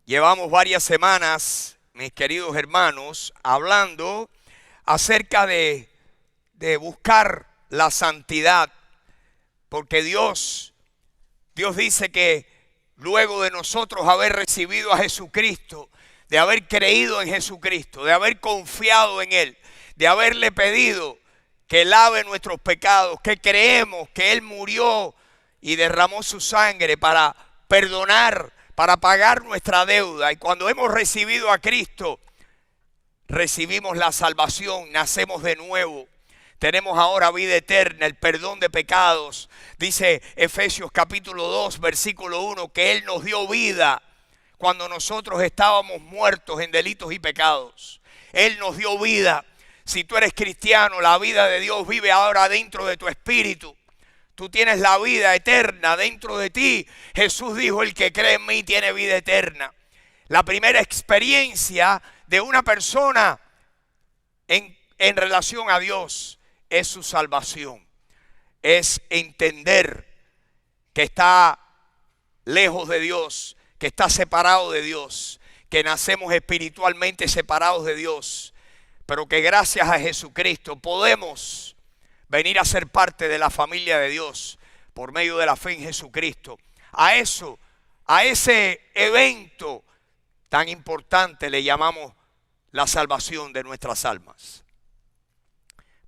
Llevamos varias semanas, mis queridos hermanos, hablando acerca de buscar la santidad, porque Dios dice que luego de nosotros haber recibido a Jesucristo, de haber creído en Jesucristo, de haber confiado en Él, de haberle pedido que lave nuestros pecados, que creemos que Él murió y derramó su sangre para perdonar, para pagar nuestra deuda. Y cuando hemos recibido a Cristo, recibimos la salvación, nacemos de nuevo. Tenemos ahora vida eterna, el perdón de pecados. Dice Efesios capítulo 2, versículo 1, que Él nos dio vida cuando nosotros estábamos muertos en delitos y pecados. Él nos dio vida. Si tú eres cristiano, la vida de Dios vive ahora dentro de tu espíritu. Tú tienes la vida eterna dentro de ti. Jesús dijo, el que cree en mí tiene vida eterna. La primera experiencia de una persona en relación a Dios es su salvación. Es entender que está lejos de Dios, que está separado de Dios, que nacemos espiritualmente separados de Dios, pero que gracias a Jesucristo podemos venir a ser parte de la familia de Dios por medio de la fe en Jesucristo. A ese evento tan importante le llamamos la salvación de nuestras almas.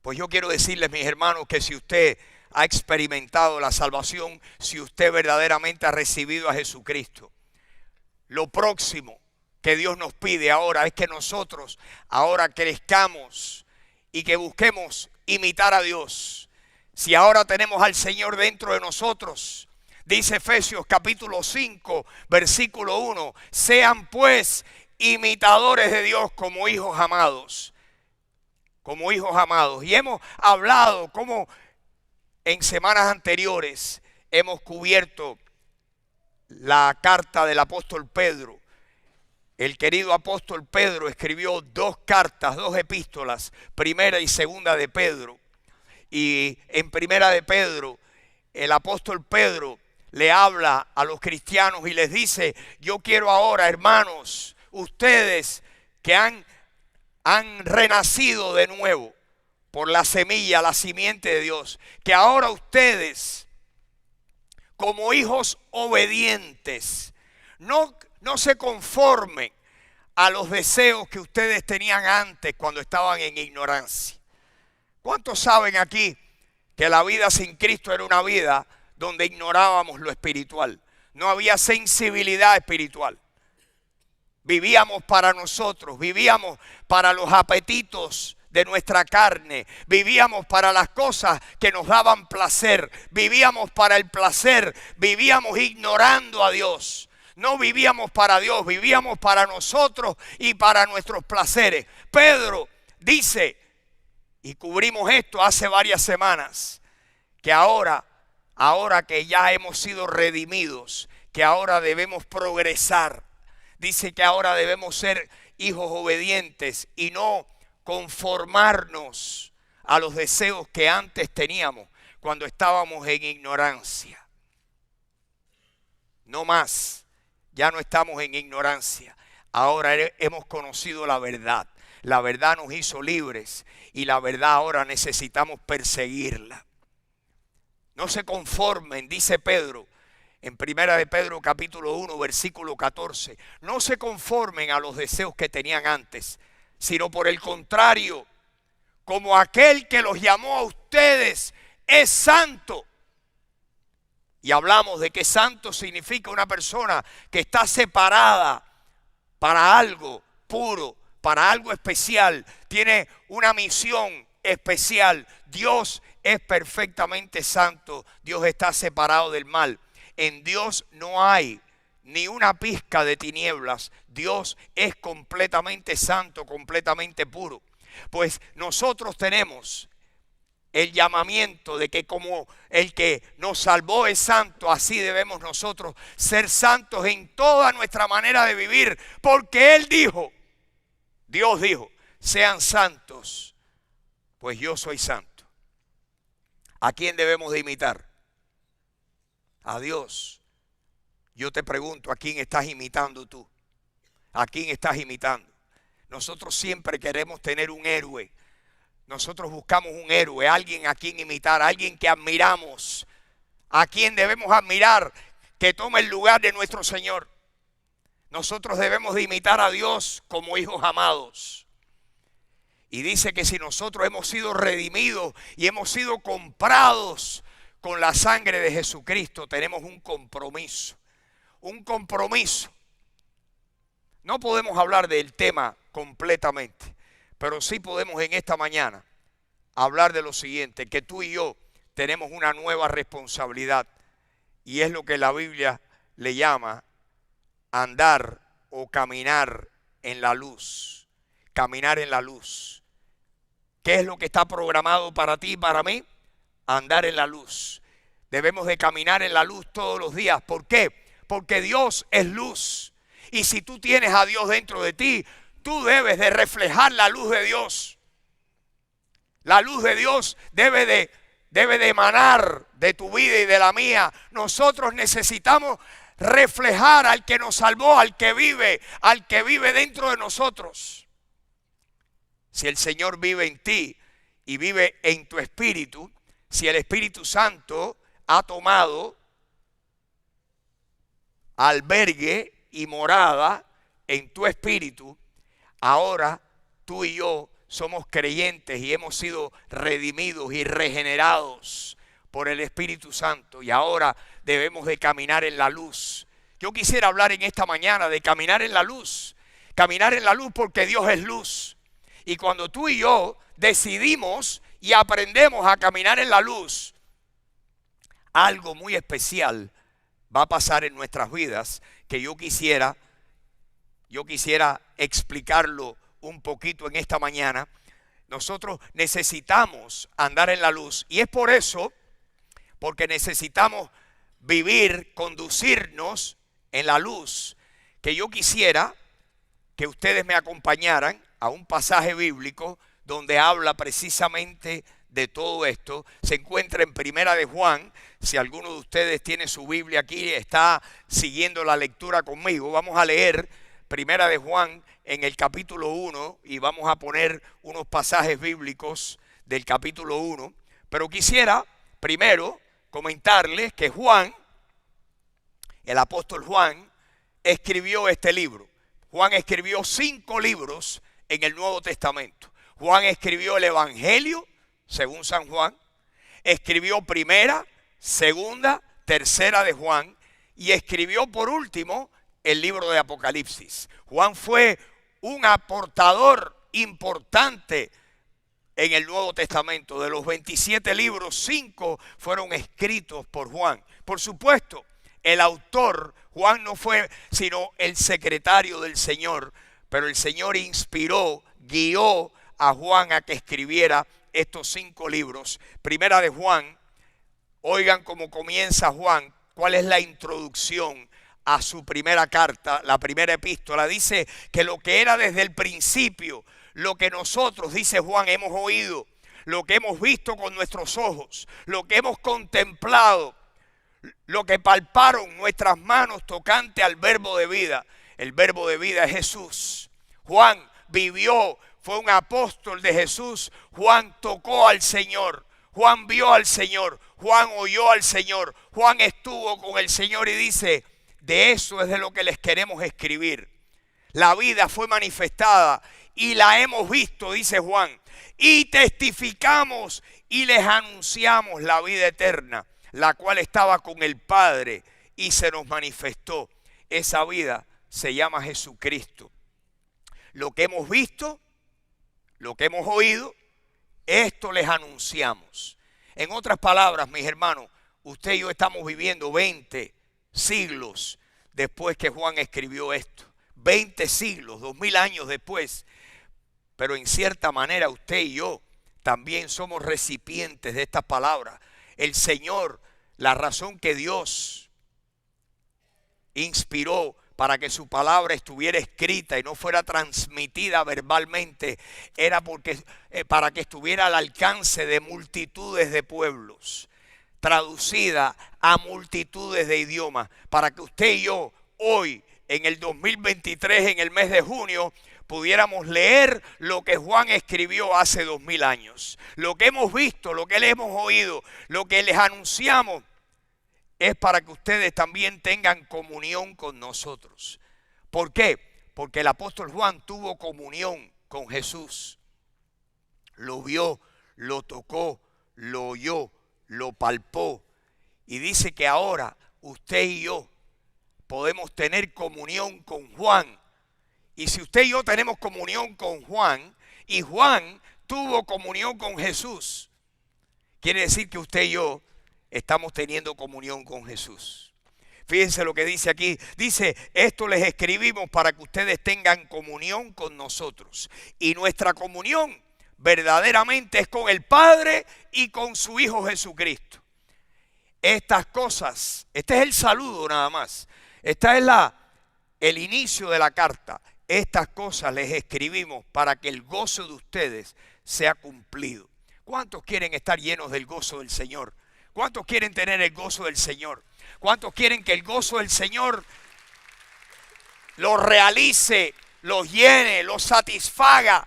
Pues yo quiero decirles, mis hermanos, que si usted ha experimentado la salvación, si usted verdaderamente ha recibido a Jesucristo, lo próximo que Dios nos pide ahora es que nosotros ahora crezcamos y que busquemos imitar a Dios. Si ahora tenemos al Señor dentro de nosotros, dice Efesios capítulo 5, versículo 1, sean pues imitadores de Dios como hijos amados. Como hijos amados. Y hemos hablado como en semanas anteriores hemos cubierto la carta del apóstol Pedro. El querido apóstol Pedro escribió dos cartas, dos epístolas, primera y segunda de Pedro. Y en primera de Pedro, el apóstol Pedro le habla a los cristianos y les dice, yo quiero ahora, hermanos, ustedes que han renacido de nuevo por la semilla, la simiente de Dios, que ahora ustedes, como hijos obedientes, no se conformen a los deseos que ustedes tenían antes cuando estaban en ignorancia. ¿Cuántos saben aquí que la vida sin Cristo era una vida donde ignorábamos lo espiritual? No había sensibilidad espiritual. Vivíamos para nosotros, vivíamos para los apetitos de nuestra carne, vivíamos para las cosas que nos daban placer, vivíamos para el placer, vivíamos ignorando a Dios. No vivíamos para Dios, vivíamos para nosotros y para nuestros placeres. Pedro dice, y cubrimos esto hace varias semanas, que ahora que ya hemos sido redimidos, que ahora debemos progresar. Dice que ahora debemos ser hijos obedientes y no conformarnos a los deseos que antes teníamos cuando estábamos en ignorancia. No más, ya no estamos en ignorancia. Ahora hemos conocido la verdad. La verdad nos hizo libres y la verdad ahora necesitamos perseguirla. No se conformen, dice Pedro. En primera de Pedro capítulo 1 versículo 14, no se conformen a los deseos que tenían antes, sino por el contrario, como aquel que los llamó a ustedes es santo. Y hablamos de que santo significa una persona que está separada para algo puro, para algo especial, tiene una misión especial. Dios es perfectamente santo, Dios está separado del mal. En Dios no hay ni una pizca de tinieblas. Dios es completamente santo, completamente puro. Pues nosotros tenemos el llamamiento de que como el que nos salvó es santo, así debemos nosotros ser santos en toda nuestra manera de vivir. Porque Él dijo, Dios dijo, sean santos, pues yo soy santo. ¿A quién debemos de imitar? A Dios. Yo te pregunto, ¿a quién estás imitando tú? ¿A quién estás imitando? Nosotros siempre queremos tener un héroe. Nosotros buscamos un héroe, alguien a quien imitar, alguien que admiramos, a quien debemos admirar, que tome el lugar de nuestro Señor. Nosotros debemos de imitar a Dios como hijos amados. Y dice que si nosotros hemos sido redimidos y hemos sido comprados con la sangre de Jesucristo, tenemos un compromiso. Un compromiso. No podemos hablar del tema completamente, pero sí podemos en esta mañana hablar de lo siguiente, que tú y yo tenemos una nueva responsabilidad, y es lo que la Biblia le llama andar o caminar en la luz. Caminar en la luz. ¿Qué es lo que está programado para ti y para mí? Andar en la luz. Debemos de caminar en la luz todos los días. ¿Por qué? Porque Dios es luz. Y si tú tienes a Dios dentro de ti, tú debes de reflejar la luz de Dios. La luz de Dios debe de emanar de tu vida y de la mía. Nosotros necesitamos reflejar al que nos salvó, al que vive dentro de nosotros. Si el Señor vive en ti y vive en tu espíritu, si el Espíritu Santo ha tomado albergue y morada en tu espíritu, ahora tú y yo somos creyentes y hemos sido redimidos y regenerados por el Espíritu Santo, y ahora debemos de caminar en la luz. Yo quisiera hablar en esta mañana de caminar en la luz. Caminar en la luz porque Dios es luz. Y cuando tú y yo decidimos y aprendemos a caminar en la luz, algo muy especial va a pasar en nuestras vidas, que yo quisiera explicarlo un poquito en esta mañana. Nosotros necesitamos andar en la luz, y es por eso, porque necesitamos vivir, conducirnos en la luz, que yo quisiera que ustedes me acompañaran a un pasaje bíblico donde habla precisamente de todo esto. Se encuentra en Primera de Juan. Si alguno de ustedes tiene su Biblia aquí, está siguiendo la lectura conmigo, vamos a leer Primera de Juan en el capítulo 1 y vamos a poner unos pasajes bíblicos del capítulo 1. Pero quisiera primero comentarles que Juan, el apóstol Juan, escribió este libro. Juan escribió 5 libros en el Nuevo Testamento. Juan escribió el Evangelio según San Juan, escribió Primera, Segunda, Tercera de Juan, y escribió por último el libro de Apocalipsis. Juan fue un aportador importante en el Nuevo Testamento. De los 27 libros, 5 fueron escritos por Juan. Por supuesto, el autor, Juan, no fue sino el secretario del Señor, pero el Señor inspiró, guió a Juan a que escribiera estos 5 libros. Primera de Juan, oigan cómo comienza Juan, cuál es la introducción a su primera carta, la primera epístola. Dice que lo que era desde el principio, lo que nosotros, dice Juan, hemos oído, lo que hemos visto con nuestros ojos, lo que hemos contemplado, lo que palparon nuestras manos tocante al verbo de vida. El verbo de vida es Jesús. Juan vivió, fue un apóstol de Jesús. Juan tocó al Señor. Juan vio al Señor. Juan oyó al Señor. Juan estuvo con el Señor, y dice, de eso es de lo que les queremos escribir. La vida fue manifestada y la hemos visto, dice Juan, y testificamos y les anunciamos la vida eterna, la cual estaba con el Padre y se nos manifestó. Esa vida se llama Jesucristo. Lo que hemos visto, lo que hemos oído, esto les anunciamos. En otras palabras, mis hermanos, usted y yo estamos viviendo 20 siglos después que Juan escribió esto. 20 siglos, 2000 años después. Pero en cierta manera usted y yo también somos recipientes de estas palabras. El Señor, la razón que Dios inspiró para que su palabra estuviera escrita y no fuera transmitida verbalmente, era para que estuviera al alcance de multitudes de pueblos, traducida a multitudes de idiomas, para que usted y yo hoy en el 2023, en el mes de junio, pudiéramos leer lo que Juan escribió hace 2000 años. Lo que hemos visto, lo que le hemos oído, lo que les anunciamos, es para que ustedes también tengan comunión con nosotros. ¿Por qué? Porque el apóstol Juan tuvo comunión con Jesús. Lo vio, lo tocó, lo oyó, lo palpó. Y dice que ahora usted y yo podemos tener comunión con Juan. Y si usted y yo tenemos comunión con Juan, y Juan tuvo comunión con Jesús, quiere decir que usted y yo estamos teniendo comunión con Jesús. Fíjense lo que dice aquí. Dice, esto les escribimos para que ustedes tengan comunión con nosotros. Y nuestra comunión verdaderamente es con el Padre y con su Hijo Jesucristo. Estas cosas, este es el saludo nada más. Esta es el inicio de la carta. Estas cosas les escribimos para que el gozo de ustedes sea cumplido. ¿Cuántos quieren estar llenos del gozo del Señor? ¿Cuántos quieren tener el gozo del Señor? ¿Cuántos quieren que el gozo del Señor los realice, los llene, los satisfaga?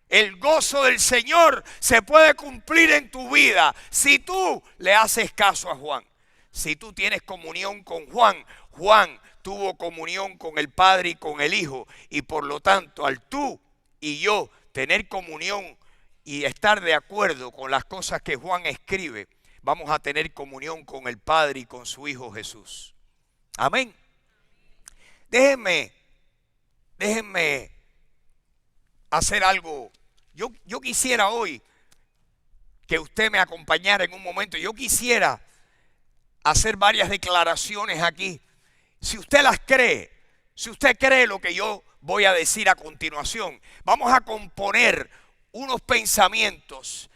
El gozo del Señor se puede cumplir en tu vida si tú le haces caso a Juan. Si tú tienes comunión con Juan, Juan tuvo comunión con el Padre y con el Hijo. Y por lo tanto, al tú y yo tener comunión y estar de acuerdo con las cosas que Juan escribe, vamos a tener comunión con el Padre y con su Hijo Jesús. Amén. Déjenme hacer algo. Yo quisiera hoy que usted me acompañara en un momento. Yo quisiera hacer varias declaraciones aquí. Si usted las cree, si usted cree lo que yo voy a decir a continuación, vamos a componer unos pensamientos.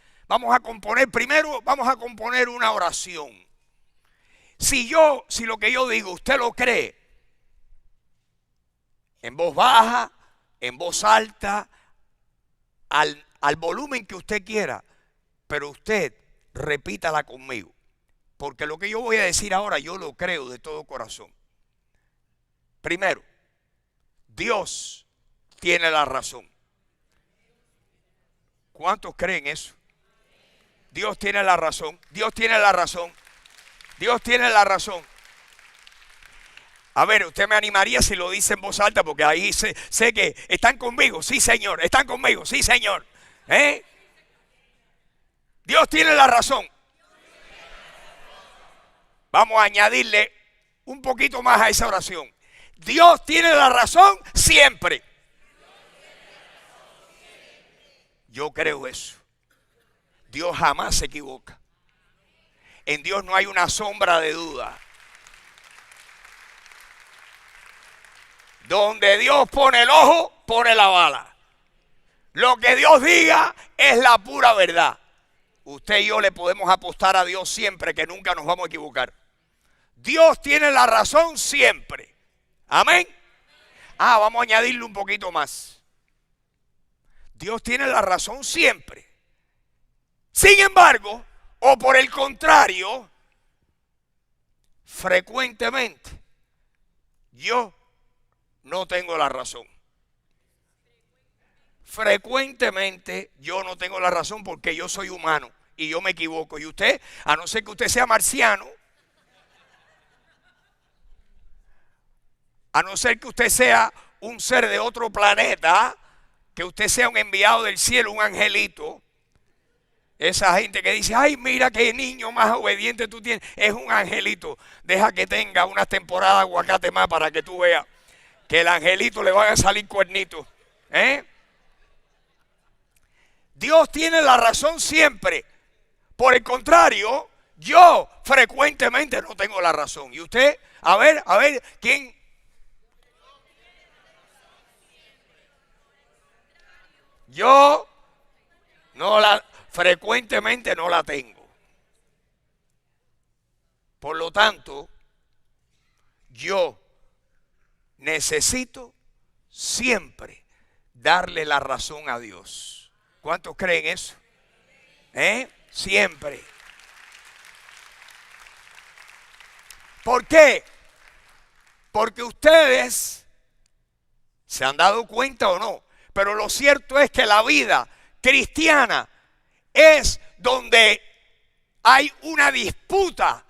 Primero vamos a componer una oración. Si lo que yo digo usted lo cree, en voz baja, en voz alta, al volumen que usted quiera, pero usted repítala conmigo. Porque lo que yo voy a decir ahora yo lo creo de todo corazón. Primero, Dios tiene la razón. ¿Cuántos creen eso? Dios tiene la razón. Dios tiene la razón. Dios tiene la razón. A ver, usted me animaría si lo dice en voz alta, porque ahí sé que están conmigo. Sí, Señor. Están conmigo. Sí, Señor. Dios tiene la razón. Vamos a añadirle un poquito más a esa oración. Dios tiene la razón siempre. Yo creo eso. Dios jamás se equivoca. En Dios no hay una sombra de duda. Donde Dios pone el ojo, pone la bala. Lo que Dios diga es la pura verdad. Usted y yo le podemos apostar a Dios siempre, que nunca nos vamos a equivocar. Dios tiene la razón siempre. Amén. Vamos a añadirle un poquito más. Dios tiene la razón siempre. Sin embargo, o por el contrario, frecuentemente yo no tengo la razón. Frecuentemente yo no tengo la razón porque yo soy humano y yo me equivoco. Y usted, a no ser que usted sea marciano, a no ser que usted sea un ser de otro planeta, que usted sea un enviado del cielo, un angelito. Esa gente que dice, ay, mira qué niño más obediente tú tienes, es un angelito. Deja que tenga una temporada de aguacate más para que tú veas que el angelito le van a salir cuernitos. Dios tiene la razón siempre. Por el contrario, yo frecuentemente no tengo la razón. Y usted, a ver, ¿quién? Yo frecuentemente no la tengo. Por lo tanto, yo necesito siempre darle la razón a Dios. ¿Cuántos creen eso? Siempre. ¿Por qué? Porque ustedes se han dado cuenta o no, pero lo cierto es que la vida cristiana es donde hay una disputa,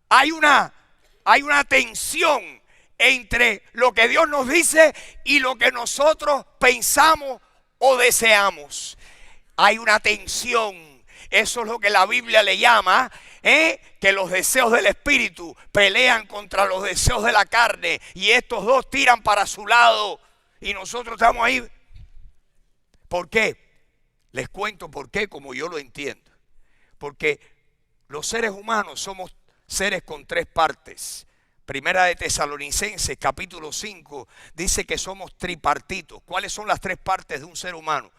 hay una tensión entre lo que Dios nos dice y lo que nosotros pensamos o deseamos. Hay una tensión. Eso es lo que la Biblia le llama, que los deseos del espíritu pelean contra los deseos de la carne y estos dos tiran para su lado y nosotros estamos ahí. ¿Por qué? Les cuento por qué, como yo lo entiendo. Porque los seres humanos somos seres con tres partes. Primera de Tesalonicenses, capítulo 5, dice que somos tripartitos. ¿Cuáles son las tres partes de un ser humano?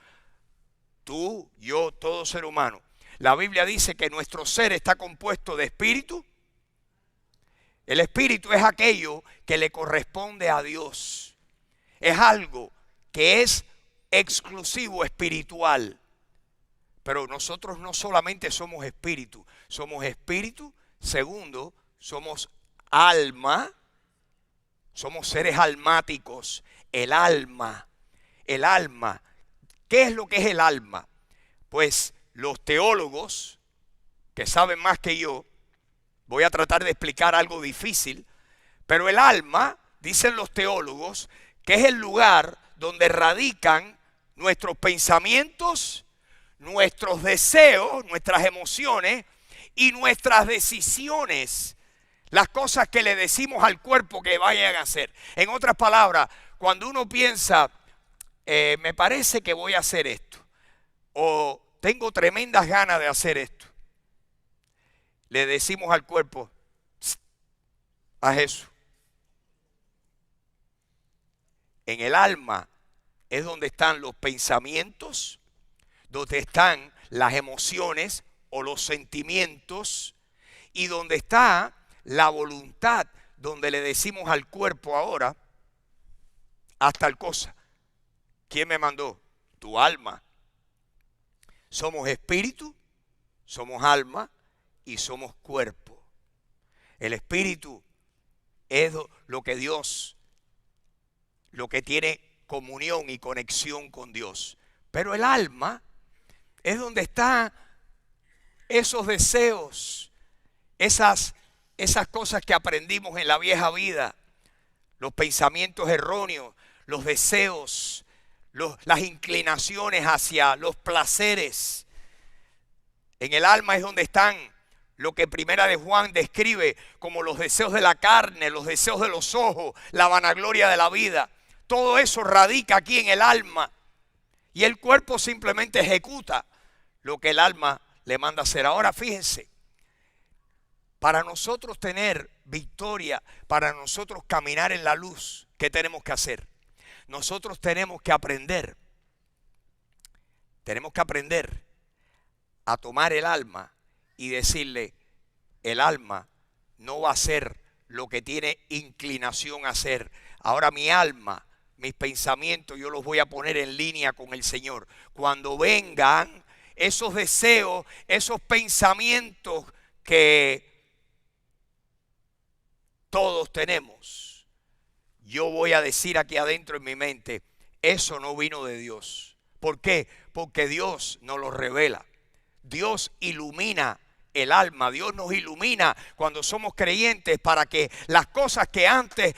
Tú, yo, todo ser humano. La Biblia dice que nuestro ser está compuesto de espíritu. El espíritu es aquello que le corresponde a Dios. Es algo que es exclusivo espiritual. Pero nosotros no solamente somos espíritu. Segundo, somos alma. Somos seres almáticos. El alma. ¿Qué es lo que es el alma? Pues los teólogos, que saben más que yo, voy a tratar de explicar algo difícil, pero el alma, dicen los teólogos, que es el lugar donde radican nuestros pensamientos, nuestros deseos, nuestras emociones y nuestras decisiones. Las cosas que le decimos al cuerpo que vayan a hacer. En otras palabras, cuando uno piensa, me parece que voy a hacer esto, o tengo tremendas ganas de hacer esto, le decimos al cuerpo, haz eso. En el alma es donde están los pensamientos, donde están las emociones o los sentimientos y donde está la voluntad, donde le decimos al cuerpo ahora, haz tal cosa. ¿Quién me mandó? Tu alma. Somos espíritu, somos alma y somos cuerpo. El espíritu es lo que Dios, lo que tiene comunión y conexión con Dios. Pero el alma es donde están esos deseos, esas cosas que aprendimos en la vieja vida, los pensamientos erróneos, los deseos, las inclinaciones hacia los placeres. En el alma es donde están lo que Primera de Juan describe como los deseos de la carne, los deseos de los ojos, la vanagloria de la vida. Todo eso radica aquí en el alma y el cuerpo simplemente ejecuta lo que el alma le manda hacer. Ahora fíjense, para nosotros tener victoria, para nosotros caminar en la luz, ¿qué tenemos que hacer? Nosotros tenemos que aprender a tomar el alma y decirle, el alma no va a hacer lo que tiene inclinación a hacer. Ahora mi alma, mis pensamientos, yo los voy a poner en línea con el Señor. Cuando vengan esos deseos, esos pensamientos que todos tenemos, yo voy a decir aquí adentro en mi mente, eso no vino de Dios. ¿Por qué? Porque Dios nos lo revela. Dios ilumina el alma. Dios nos ilumina cuando somos creyentes para que las cosas que antes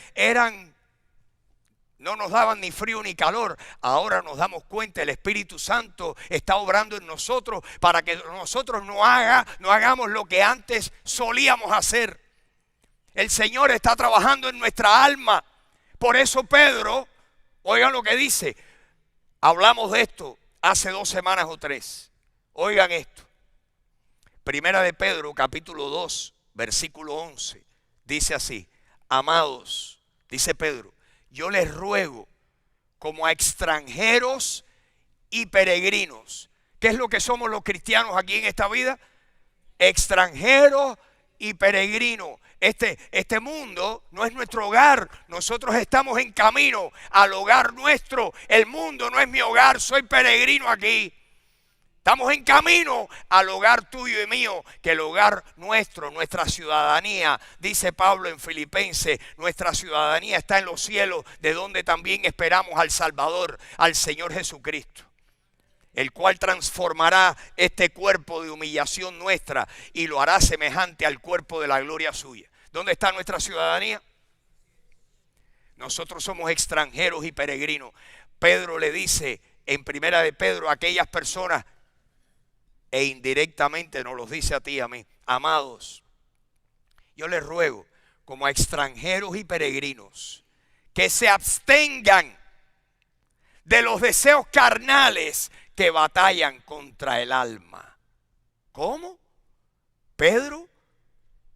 no nos daban ni frío ni calor, ahora nos damos cuenta, el Espíritu Santo está obrando en nosotros para que nosotros no hagamos lo que antes solíamos hacer. El Señor está trabajando en nuestra alma. Por eso Pedro, oigan lo que dice, hablamos de esto hace 2 semanas o 3. Oigan esto. Primera de Pedro, capítulo 2, versículo 11. Dice así, amados, dice Pedro, yo les ruego como a extranjeros y peregrinos. ¿Qué es lo que somos los cristianos aquí en esta vida? Extranjeros y peregrinos. Este mundo no es nuestro hogar. Nosotros estamos en camino al hogar nuestro. El mundo no es mi hogar. Soy peregrino aquí. Estamos en camino al hogar tuyo y mío, que el hogar nuestro, nuestra ciudadanía, dice Pablo en Filipenses, nuestra ciudadanía está en los cielos, de donde también esperamos al Salvador, al Señor Jesucristo, el cual transformará este cuerpo de humillación nuestra y lo hará semejante al cuerpo de la gloria suya. ¿Dónde está nuestra ciudadanía? Nosotros somos extranjeros y peregrinos. Pedro le dice en primera de Pedro a aquellas personas, e indirectamente nos los dice a ti y a mí: amados, yo les ruego como a extranjeros y peregrinos que se abstengan de los deseos carnales que batallan contra el alma. ¿Cómo? Pedro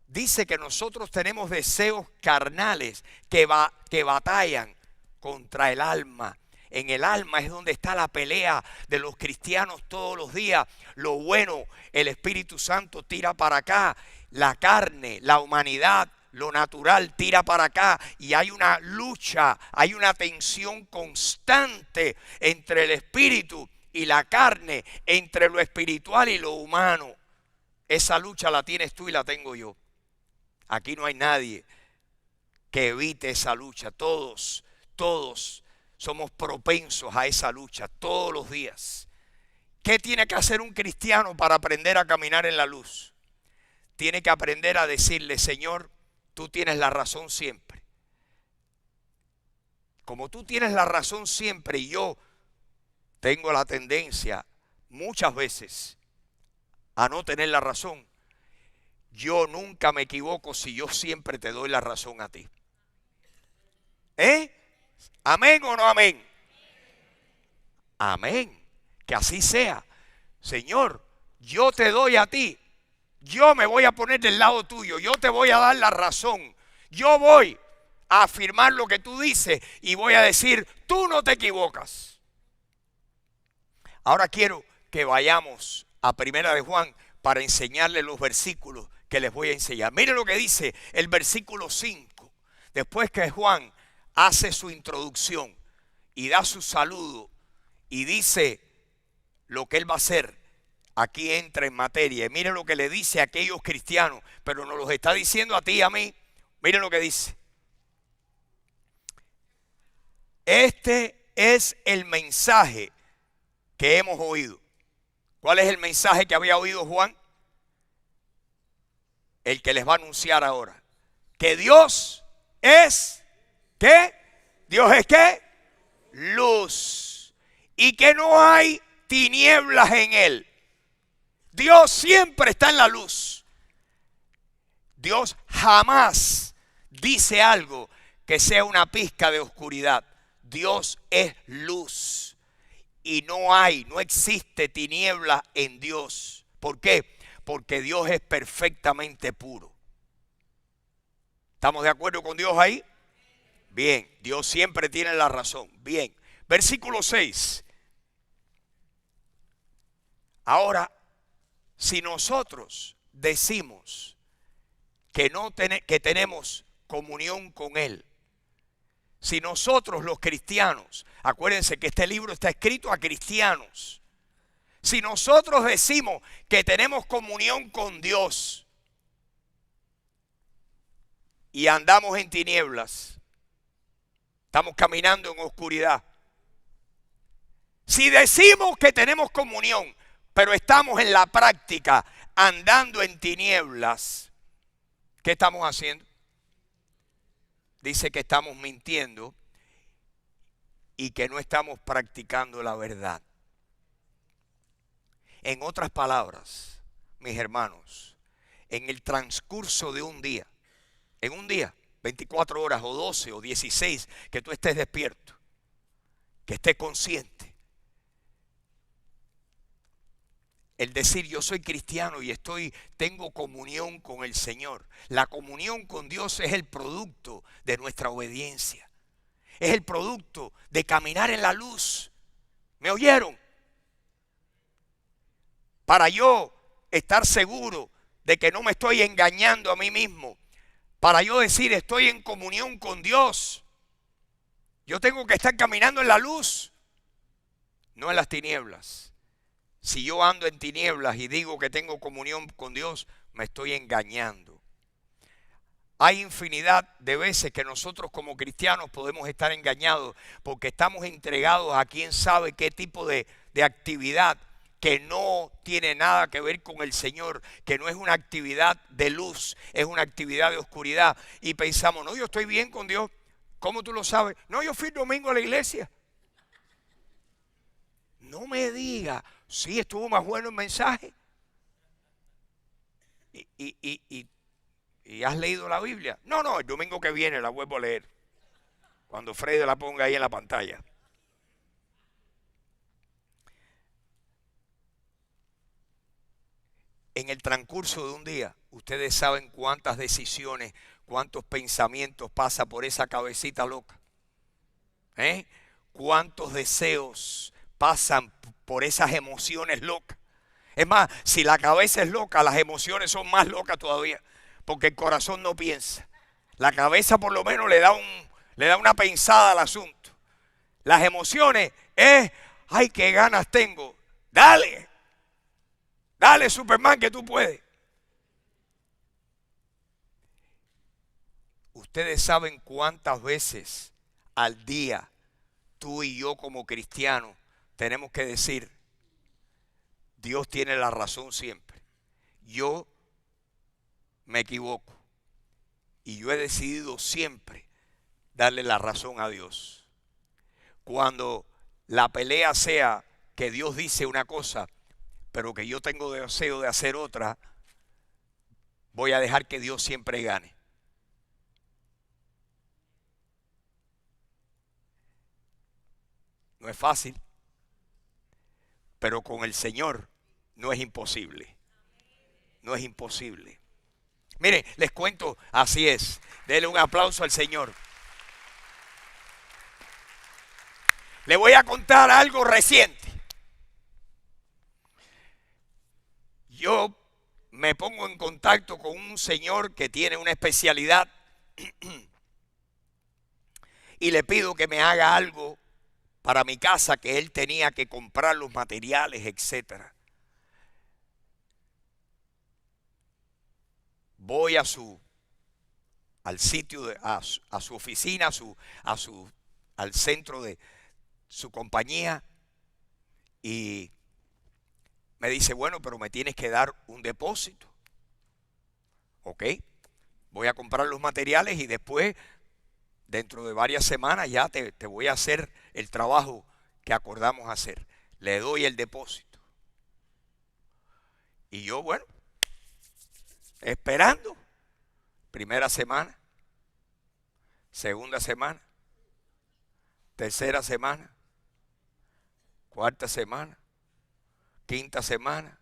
dice que nosotros tenemos deseos carnales que batallan contra el alma. En el alma es donde está la pelea de los cristianos todos los días. Lo bueno, el Espíritu Santo tira para acá. La carne, la humanidad, lo natural tira para acá. Y hay una lucha, hay una tensión constante entre el Espíritu y la carne, entre lo espiritual y lo humano. Esa lucha la tienes tú y la tengo yo. Aquí no hay nadie que evite esa lucha. Todos somos propensos a esa lucha todos los días. ¿Qué tiene que hacer un cristiano para aprender a caminar en la luz? Tiene que aprender a decirle: Señor, tú tienes la razón siempre. Como tú tienes la razón siempre y yo tengo la tendencia muchas veces a no tener la razón, yo nunca me equivoco si yo siempre te doy la razón a ti. ¿Amén o no amén? Amén. Que así sea. Señor, yo te doy a ti. Yo me voy a poner del lado tuyo. Yo te voy a dar la razón. Yo voy a afirmar lo que tú dices y voy a decir: tú no te equivocas. Ahora quiero que vayamos a Primera de Juan para enseñarles los versículos que les voy a enseñar. Miren lo que dice el versículo 5. Después que Juan hace su introducción y da su saludo y dice lo que él va a hacer, aquí entra en materia. Y miren lo que le dice a aquellos cristianos, pero nos los está diciendo a ti y a mí. Miren lo que dice: este es el mensaje que hemos oído. ¿Cuál es el mensaje que había oído Juan? El que les va a anunciar ahora. Que Dios es, ¿qué? Dios es, ¿qué? Luz. Y que no hay tinieblas en él. Dios siempre está en la luz. Dios jamás dice algo que sea una pizca de oscuridad. Dios es luz. Y no existe tiniebla en Dios. ¿Por qué? Porque Dios es perfectamente puro. ¿Estamos de acuerdo con Dios ahí? Bien, Dios siempre tiene la razón. Bien, versículo 6. Ahora, si nosotros decimos que tenemos comunión con Él, si nosotros los cristianos, acuérdense que este libro está escrito a cristianos, si nosotros decimos que tenemos comunión con Dios y andamos en tinieblas, estamos caminando en oscuridad. Si decimos que tenemos comunión, pero estamos en la práctica andando en tinieblas, ¿qué estamos haciendo? Dice que estamos mintiendo y que no estamos practicando la verdad. En otras palabras, mis hermanos, en el transcurso de un día, 24 horas o 12 o 16, que tú estés despierto, que estés consciente, el decir yo soy cristiano y tengo comunión con el Señor. La comunión con Dios es el producto de nuestra obediencia. Es el producto de caminar en la luz. ¿Me oyeron? Para yo estar seguro de que no me estoy engañando a mí mismo, para yo decir estoy en comunión con Dios, yo tengo que estar caminando en la luz, no en las tinieblas. Si yo ando en tinieblas y digo que tengo comunión con Dios, me estoy engañando. Hay infinidad de veces que nosotros como cristianos podemos estar engañados porque estamos entregados a quién sabe qué tipo de actividad que no tiene nada que ver con el Señor, que no es una actividad de luz, es una actividad de oscuridad. Y pensamos, no, yo estoy bien con Dios. ¿Cómo tú lo sabes? No, yo fui el domingo a la iglesia. No me diga, sí, estuvo más bueno el mensaje. ¿Y has leído la Biblia? No, el domingo que viene la vuelvo a leer. Cuando Freddy la ponga ahí en la pantalla. En el transcurso de un día, ustedes saben cuántas decisiones, cuántos pensamientos pasa por esa cabecita loca. Cuántos deseos pasan por esas emociones locas. Es más, si la cabeza es loca, las emociones son más locas todavía, porque el corazón no piensa. La cabeza por lo menos le da una pensada al asunto. Las emociones es, ay, qué ganas tengo. Dale Superman, que tú puedes. Ustedes saben cuántas veces al día tú y yo como cristianos tenemos que decir, Dios tiene la razón siempre. Yo me equivoco. Y yo he decidido siempre darle la razón a Dios. Cuando la pelea sea que Dios dice una cosa, pero que yo tengo deseo de hacer otra, voy a dejar que Dios siempre gane. No es fácil, pero con el Señor no es imposible. No es imposible. Miren, les cuento, así es. Denle un aplauso al Señor. Le voy a contar algo reciente. Yo me pongo en contacto con un señor que tiene una especialidad y le pido que me haga algo para mi casa, que él tenía que comprar los materiales, etcétera. Voy al sitio, a su oficina, al centro de su compañía, y me dice, bueno, pero me tienes que dar un depósito. Ok, voy a comprar los materiales y después, dentro de varias semanas, ya te voy a hacer el trabajo que acordamos hacer. Le doy el depósito. Y yo, bueno, esperando. Primera semana, segunda semana, tercera semana, cuarta semana, quinta semana,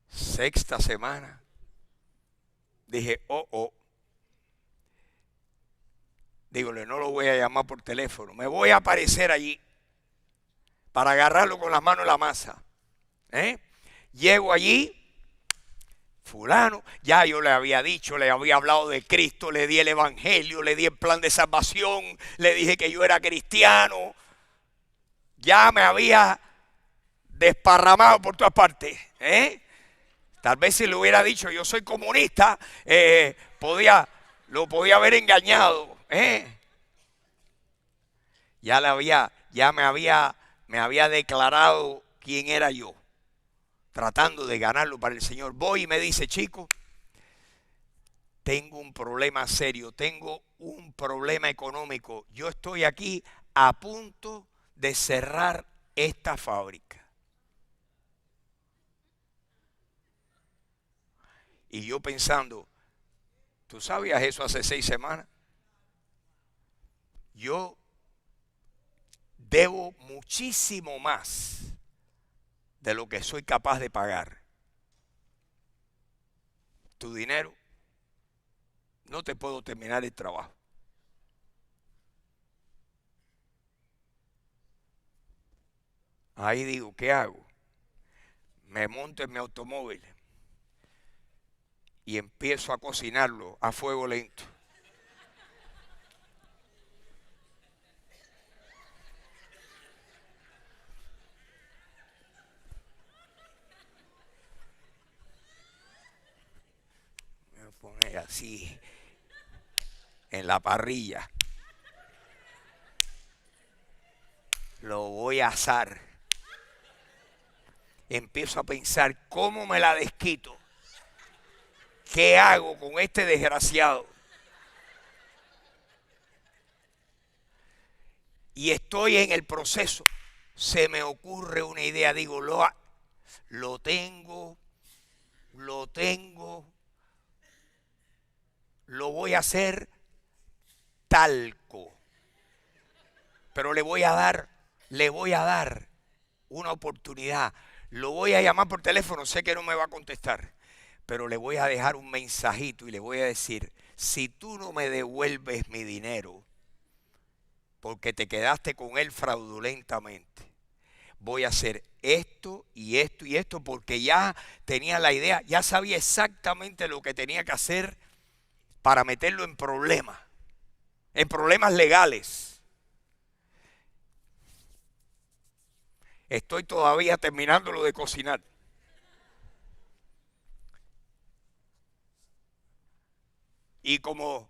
sexta semana. Dije, dígole, no lo voy a llamar por teléfono, me voy a aparecer allí para agarrarlo con las manos en la masa. Llego allí, fulano, ya yo le había dicho, le había hablado de Cristo, le di el evangelio, le di el plan de salvación, le dije que yo era cristiano, ya me había desparramado por todas partes. Tal vez si le hubiera dicho yo soy comunista, lo podía haber engañado. Ya me había declarado quién era yo, tratando de ganarlo para el Señor. Voy y me dice, chico, tengo un problema serio, tengo un problema económico. Yo estoy aquí a punto de cerrar esta fábrica. Y yo pensando, ¿tú sabías eso hace 6 semanas? Yo debo muchísimo más de lo que soy capaz de pagar. Tu dinero, no te puedo terminar el trabajo. Ahí digo, ¿qué hago? Me monto en mi automóvil y empiezo a cocinarlo a fuego lento. a poner así en la parrilla. Lo voy a asar. Empiezo a pensar cómo me la desquito. ¿Qué hago con este desgraciado? Y estoy en el proceso. Se me ocurre una idea. Digo, lo tengo. Lo voy a hacer talco. Pero le voy a dar una oportunidad. Lo voy a llamar por teléfono, sé que no me va a contestar, pero le voy a dejar un mensajito y le voy a decir, si tú no me devuelves mi dinero, porque te quedaste con él fraudulentamente, voy a hacer esto y esto y esto, porque ya tenía la idea, ya sabía exactamente lo que tenía que hacer para meterlo en problemas legales. Estoy todavía terminándolo de cocinar. Y como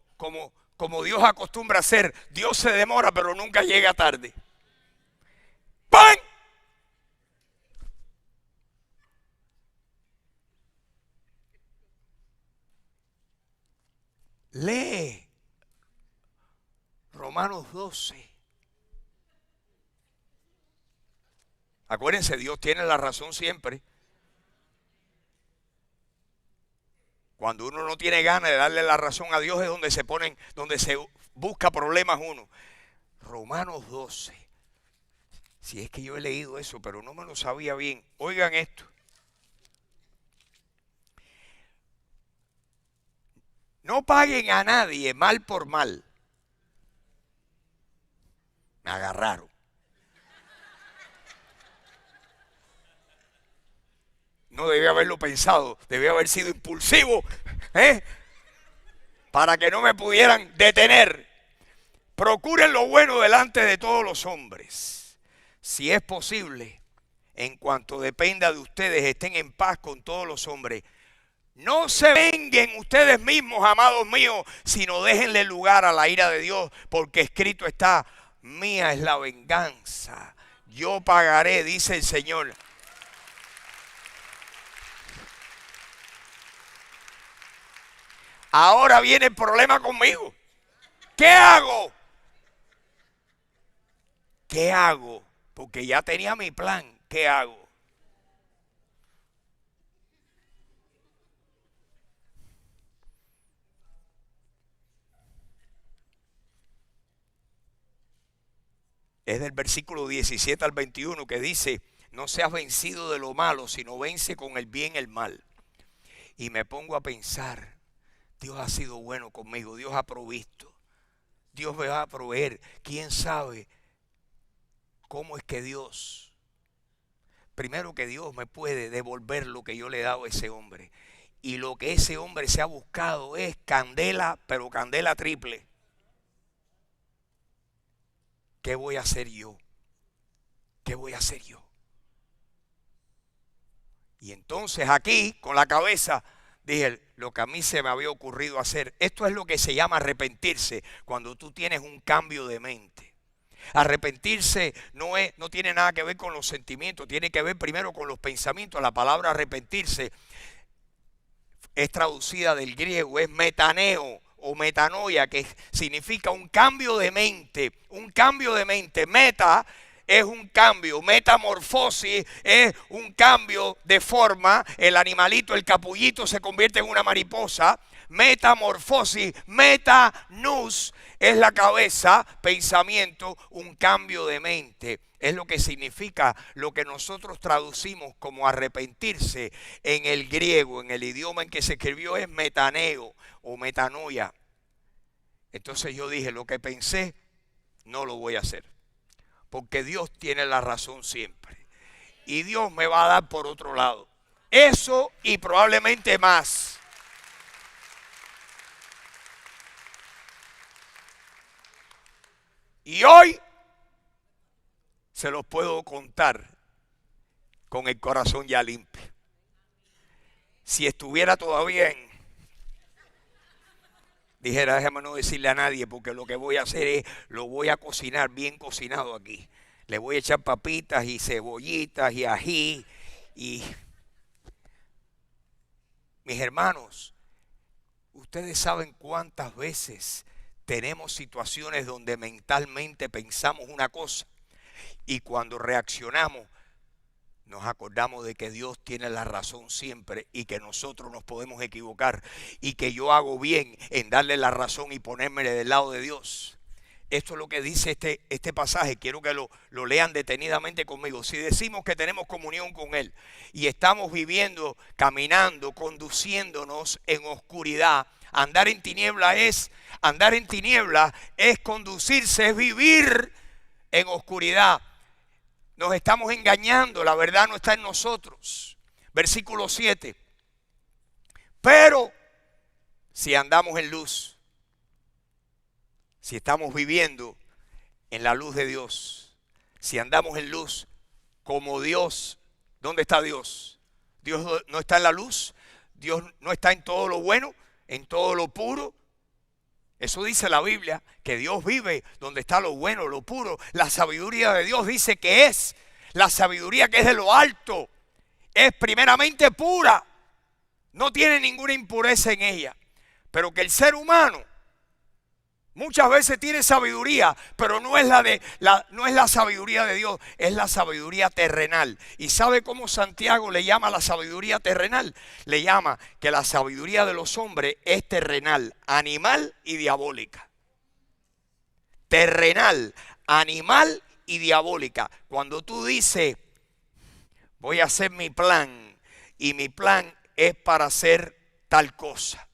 Dios acostumbra a hacer, Dios se demora, pero nunca llega tarde. ¡Pam! Lee Romanos 12. Acuérdense, Dios tiene la razón siempre. Cuando uno no tiene ganas de darle la razón a Dios es donde se busca problemas uno. Romanos 12. Si es que yo he leído eso, pero no me lo sabía bien. Oigan esto. No paguen a nadie mal por mal. Me agarraron. No debía haberlo pensado, debía haber sido impulsivo, para que no me pudieran detener. Procuren lo bueno delante de todos los hombres. Si es posible, en cuanto dependa de ustedes, estén en paz con todos los hombres. No se venguen ustedes mismos, amados míos, sino déjenle lugar a la ira de Dios, porque escrito está, mía es la venganza, yo pagaré, dice el Señor. Ahora viene el problema conmigo. ¿Qué hago? ¿Qué hago? Porque ya tenía mi plan. ¿Qué hago? Es del versículo 17 al 21 que dice, no seas vencido de lo malo, sino vence con el bien el mal. Y me pongo a pensar, Dios ha sido bueno conmigo, Dios ha provisto, Dios me va a proveer. ¿Quién sabe cómo es que Dios, primero que Dios me puede devolver lo que yo le he dado a ese hombre? Y lo que ese hombre se ha buscado es candela, pero candela triple. ¿Qué voy a hacer yo? ¿Qué voy a hacer yo? Y entonces aquí, con la cabeza, dije, lo que a mí se me había ocurrido hacer. Esto es lo que se llama arrepentirse, cuando tú tienes un cambio de mente. Arrepentirse no tiene nada que ver con los sentimientos, tiene que ver primero con los pensamientos. La palabra arrepentirse es traducida del griego, es metaneo o metanoia, que significa un cambio de mente. Un cambio de mente. Meta es un cambio, metamorfosis es un cambio de forma. El animalito, el capullito se convierte en una mariposa. Metamorfosis, metanus es la cabeza, pensamiento, un cambio de mente. Es lo que significa lo que nosotros traducimos como arrepentirse en el griego, en el idioma en que se escribió es metaneo o metanoia. Entonces yo dije, lo que pensé no lo voy a hacer, porque Dios tiene la razón siempre. Y Dios me va a dar por otro lado. Eso y probablemente más. Y hoy se los puedo contar con el corazón ya limpio. Si estuviera todavía dijera, déjame no decirle a nadie, porque lo que voy a hacer es, lo voy a cocinar bien cocinado aquí. Le voy a echar papitas y cebollitas y ají. Y mis hermanos, ustedes saben cuántas veces tenemos situaciones donde mentalmente pensamos una cosa y cuando reaccionamos nos acordamos de que Dios tiene la razón siempre y que nosotros nos podemos equivocar y que yo hago bien en darle la razón y ponerme del lado de Dios. Esto es lo que dice este pasaje. Quiero que lo lean detenidamente conmigo. Si decimos que tenemos comunión con Él y estamos viviendo, caminando, conduciéndonos en oscuridad, andar en tiniebla es conducirse, es vivir en oscuridad. Nos estamos engañando, la verdad no está en nosotros. Versículo 7. Pero si andamos en luz, si estamos viviendo en la luz de Dios, si andamos en luz como Dios, ¿dónde está Dios? Dios no está en la luz, Dios no está en todo lo bueno, en todo lo puro. Eso dice la Biblia, que Dios vive donde está lo bueno, lo puro. La sabiduría de Dios dice que es la sabiduría que es de lo alto. Es primeramente pura, no tiene ninguna impureza en ella. Pero que el ser humano muchas veces tiene sabiduría, pero no es la sabiduría de Dios, es la sabiduría terrenal. ¿Y sabe cómo Santiago le llama la sabiduría terrenal? Le llama que la sabiduría de los hombres es terrenal, animal y diabólica. Terrenal, animal y diabólica. Cuando tú dices, voy a hacer mi plan y mi plan es para hacer tal cosa.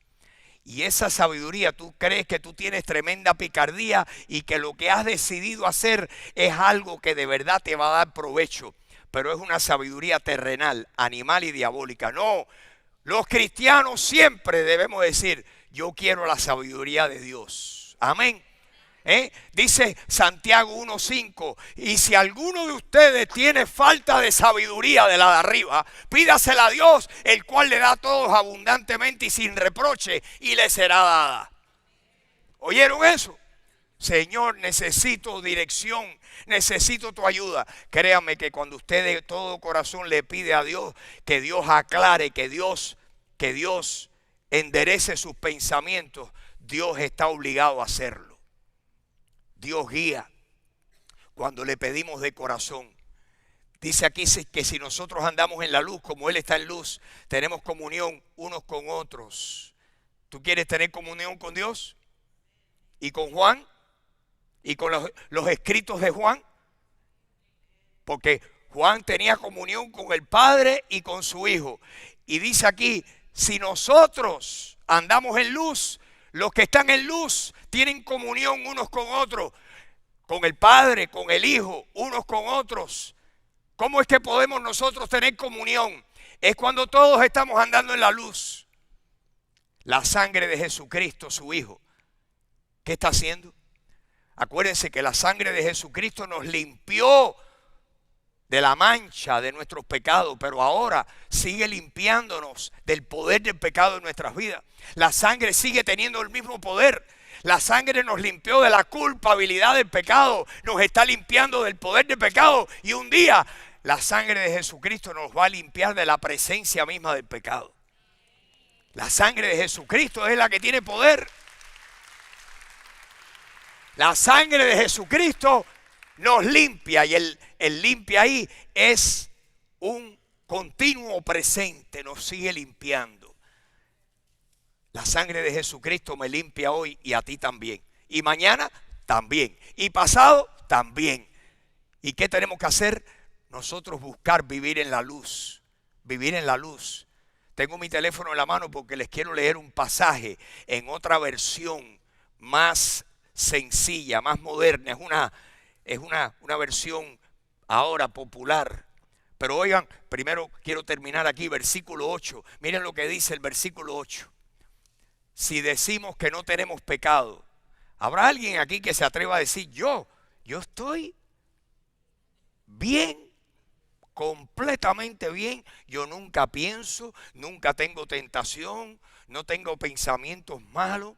Y esa sabiduría, tú crees que tú tienes tremenda picardía y que lo que has decidido hacer es algo que de verdad te va a dar provecho. Pero es una sabiduría terrenal, animal y diabólica. No, los cristianos siempre debemos decir, yo quiero la sabiduría de Dios. Amén. Dice Santiago 1:5, y si alguno de ustedes tiene falta de sabiduría de la de arriba, pídasela a Dios, el cual le da a todos abundantemente y sin reproche, y le será dada. ¿Oyeron eso? Señor, necesito dirección, necesito tu ayuda. Créame que cuando usted de todo corazón le pide a Dios, que Dios aclare, que Dios enderece sus pensamientos, Dios está obligado a hacerlo. Dios guía cuando le pedimos de corazón. Dice aquí que si nosotros andamos en la luz como Él está en luz, tenemos comunión unos con otros. ¿Tú quieres tener comunión con Dios? ¿Y con Juan? ¿Y con los escritos de Juan? Porque Juan tenía comunión con el Padre y con su Hijo. Y dice aquí, si nosotros andamos en luz, los que están en luz tienen comunión unos con otros, con el Padre, con el Hijo, unos con otros. ¿Cómo es que podemos nosotros tener comunión? Es cuando todos estamos andando en la luz. La sangre de Jesucristo, su Hijo, ¿qué está haciendo? Acuérdense que la sangre de Jesucristo nos limpió de la mancha de nuestros pecados, pero ahora sigue limpiándonos del poder del pecado en nuestras vidas. La sangre sigue teniendo el mismo poder. La sangre nos limpió de la culpabilidad del pecado, nos está limpiando del poder del pecado y un día la sangre de Jesucristo nos va a limpiar de la presencia misma del pecado. La sangre de Jesucristo es la que tiene poder. La sangre de Jesucristo nos limpia y el limpia ahí es un continuo presente, nos sigue limpiando. La sangre de Jesucristo me limpia hoy y a ti también. Y mañana también. Y pasado también. ¿Y qué tenemos que hacer? Nosotros buscar vivir en la luz. Vivir en la luz. Tengo mi teléfono en la mano porque les quiero leer un pasaje en otra versión más sencilla, más moderna. Es una versión ahora popular. Pero oigan, primero quiero terminar aquí, versículo 8. Miren lo que dice el versículo 8. Si decimos que no tenemos pecado, ¿habrá alguien aquí que se atreva a decir, yo estoy bien, completamente bien? Yo nunca pienso, nunca tengo tentación, no tengo pensamientos malos.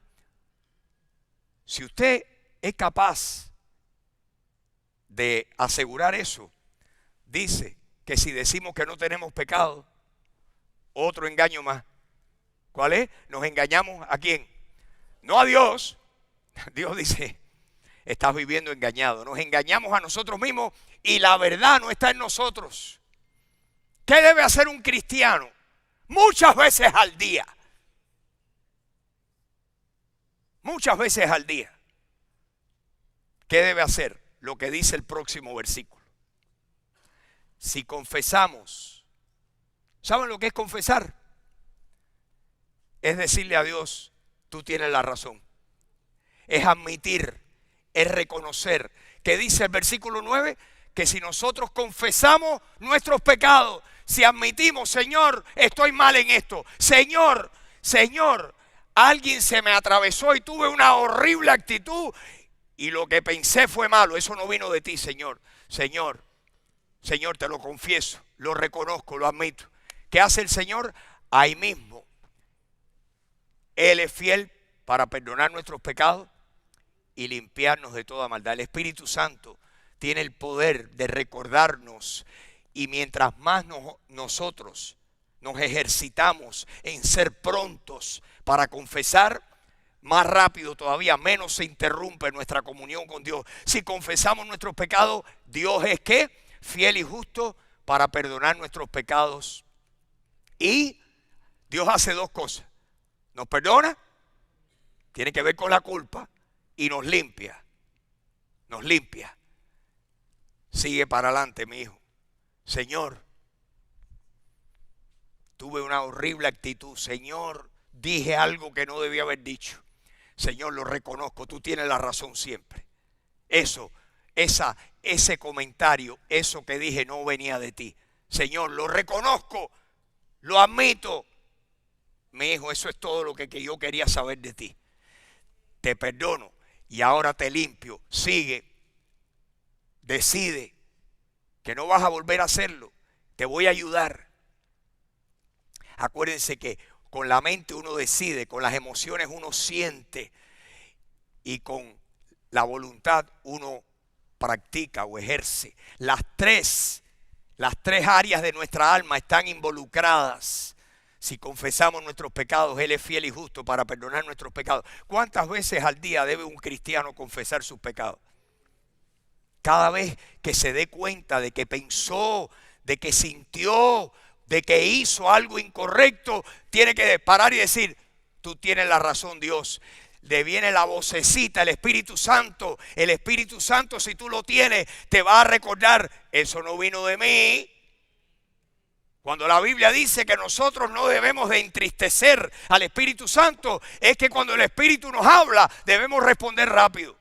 Si usted es capaz de asegurar eso, dice que si decimos que no tenemos pecado, otro engaño más. ¿Cuál es? Nos engañamos ¿a quién? No a Dios. Dios dice, estás viviendo engañado. Nos engañamos a nosotros mismos y la verdad no está en nosotros. ¿Qué debe hacer un cristiano? Muchas veces al día. Muchas veces al día. ¿Qué debe hacer? Lo que dice el próximo versículo. Si confesamos, ¿saben lo que es confesar? Es decirle a Dios, tú tienes la razón. Es admitir, es reconocer. ¿Qué dice el versículo 9? Que si nosotros confesamos nuestros pecados, si admitimos, Señor, estoy mal en esto. Señor, alguien se me atravesó y tuve una horrible actitud y lo que pensé fue malo. Eso no vino de ti, Señor. Señor, te lo confieso, lo reconozco, lo admito. ¿Qué hace el Señor? Ahí mismo. Él es fiel para perdonar nuestros pecados y limpiarnos de toda maldad. El Espíritu Santo tiene el poder de recordarnos y mientras más nosotros nos ejercitamos en ser prontos para confesar, más rápido todavía, menos se interrumpe nuestra comunión con Dios. Si confesamos nuestros pecados, Dios es ¿qué? Fiel y justo para perdonar nuestros pecados. Y Dios hace dos cosas. Nos perdona, tiene que ver con la culpa, y nos limpia. Nos limpia. Sigue para adelante, mi hijo. Señor, tuve una horrible actitud. Señor, dije algo que no debía haber dicho. Señor, lo reconozco, tú tienes la razón siempre. Ese comentario, eso que dije no venía de ti. Señor, lo reconozco, lo admito. Mi hijo, eso es todo lo que yo quería saber de ti. Te perdono y ahora te limpio. Sigue, decide que no vas a volver a hacerlo. Te voy a ayudar. Acuérdense que con la mente uno decide, con las emociones uno siente y con la voluntad uno practica o ejerce. Las tres áreas de nuestra alma están involucradas. Si confesamos nuestros pecados, Él es fiel y justo para perdonar nuestros pecados. ¿Cuántas veces al día debe un cristiano confesar sus pecados? Cada vez que se dé cuenta de que pensó, de que sintió, de que hizo algo incorrecto, tiene que parar y decir, tú tienes la razón, Dios. Le viene la vocecita, el Espíritu Santo. El Espíritu Santo, si tú lo tienes, te va a recordar, eso no vino de mí. Cuando la Biblia dice que nosotros no debemos de entristecer al Espíritu Santo, es que cuando el Espíritu nos habla, debemos responder rápido.